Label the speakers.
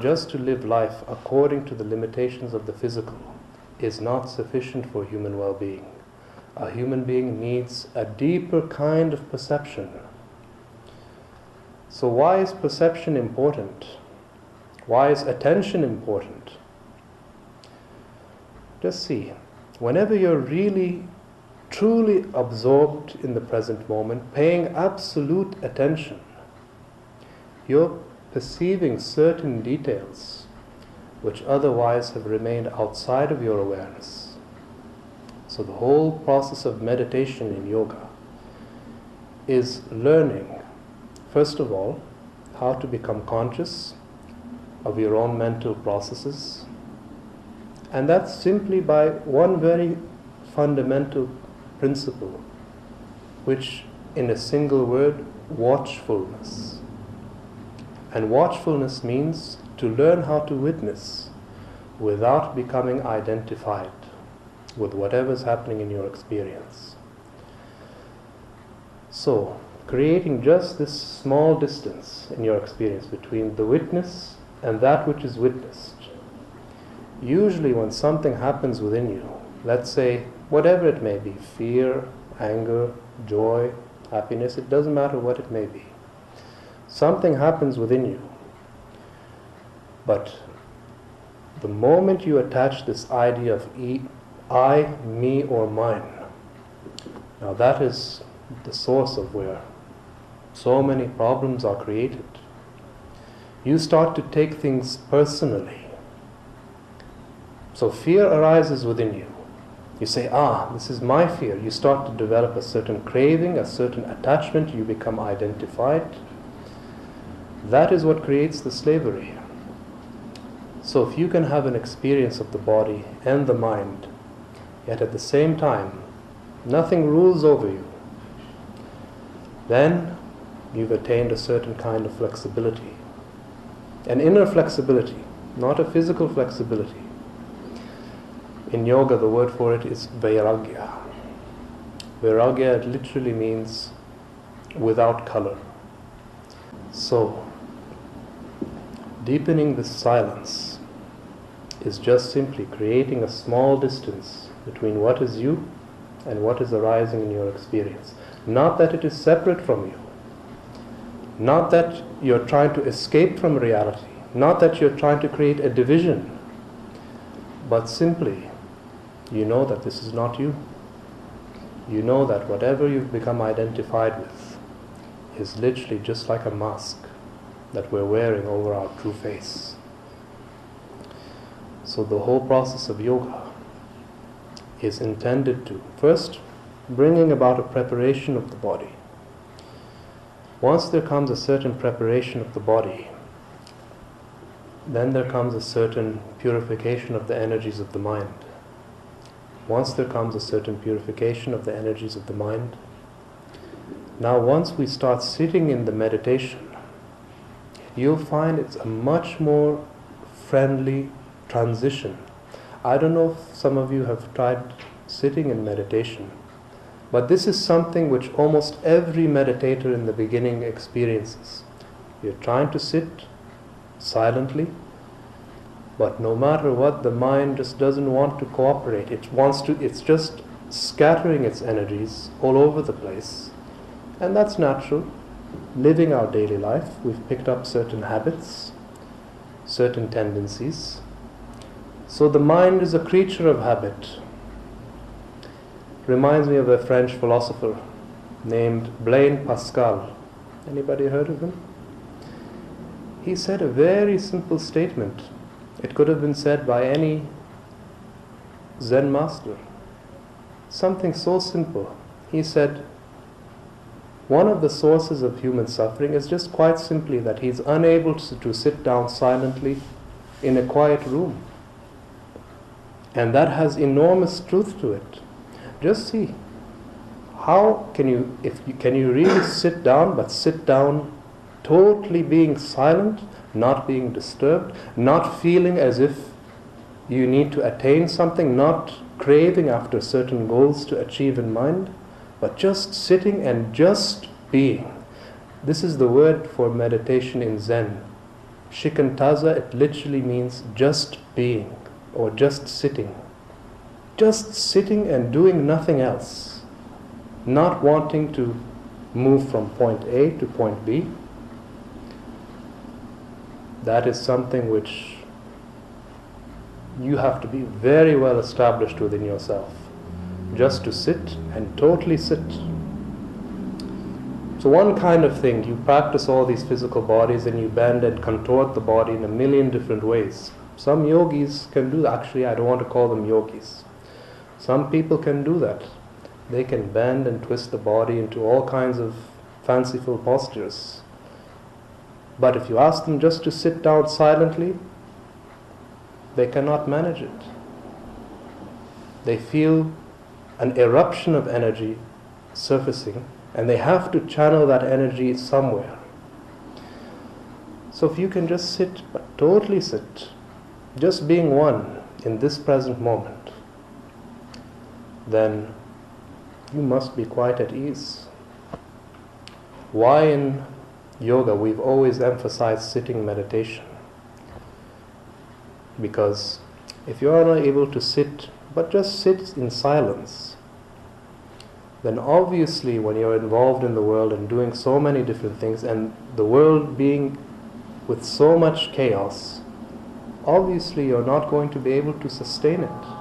Speaker 1: just to live life according to the limitations of the physical is not sufficient for human well-being. A human being needs a deeper kind of perception. So why is perception important? Why is attention important? Just see, whenever you're really, truly absorbed in the present moment, paying absolute attention, you're perceiving certain details which otherwise have remained outside of your awareness. So the whole process of meditation in yoga is learning, first of all, how to become conscious of your own mental processes. And that's simply by one very fundamental principle, which in a single word, watchfulness. And watchfulness means to learn how to witness without becoming identified with whatever's happening in your experience. So, creating just this small distance in your experience between the witness and that which is witnessed. Usually when something happens within you, let's say whatever it may be, fear, anger, joy, happiness, it doesn't matter what it may be. Something happens within you. But the moment you attach this idea of I, me, or mine, now that is the source of where so many problems are created. You start to take things personally. So fear arises within you. You say, this is my fear. You start to develop a certain craving, a certain attachment. You become identified. That is what creates the slavery. So if you can have an experience of the body and the mind, yet at the same time, nothing rules over you, then you've attained a certain kind of flexibility. An inner flexibility, not a physical flexibility. In yoga, the word for it is vairagya. Vairagya literally means without color. So, deepening this silence is just simply creating a small distance between what is you and what is arising in your experience. Not that it is separate from you. Not that you're trying to escape from reality. Not that you're trying to create a division. But simply, you know that this is not you. You know that whatever you've become identified with is literally just like a mask that we're wearing over our true face. So the whole process of yoga is intended to, first, bringing about a preparation of the body. Once there comes a certain preparation of the body, then there comes a certain purification of the energies of the mind. Once there comes a certain purification of the energies of the mind, now once we start sitting in the meditation, you'll find it's a much more friendly transition. I don't know if some of you have tried sitting in meditation, but this is something which almost every meditator in the beginning experiences. You're trying to sit silently, but no matter what, the mind just doesn't want to cooperate. It's just scattering its energies all over the place. And that's natural. Living our daily life, we've picked up certain habits, certain tendencies. So the mind is a creature of habit. Reminds me of a French philosopher named Blaise Pascal. Anybody heard of him? He said a very simple statement. It could have been said by any Zen master. Something so simple. He said, one of the sources of human suffering is just quite simply that he's unable to sit down silently in a quiet room. And that has enormous truth to it. Just see, how can you really sit down, but sit down totally being silent, not being disturbed, not feeling as if you need to attain something, not craving after certain goals to achieve in mind, but just sitting and just being. This is the word for meditation in Zen, Shikantaza, it literally means just being or just sitting. Just sitting and doing nothing else. Not wanting to move from point A to point B. That is something which you have to be very well established within yourself. Just to sit and totally sit. So one kind of thing, you practice all these physical bodies and you bend and contort the body in a million different ways. Some yogis can do that. Actually, I don't want to call them yogis. Some people can do that. They can bend and twist the body into all kinds of fanciful postures. But if you ask them just to sit down silently, they cannot manage it. They feel an eruption of energy surfacing, and they have to channel that energy somewhere. So if you can just sit, but totally sit, just being one in this present moment, then you must be quite at ease. Why in yoga we've always emphasized sitting meditation? Because if you are not able to sit, but just sit in silence, then obviously when you're involved in the world and doing so many different things, and the world being with so much chaos, obviously you're not going to be able to sustain it.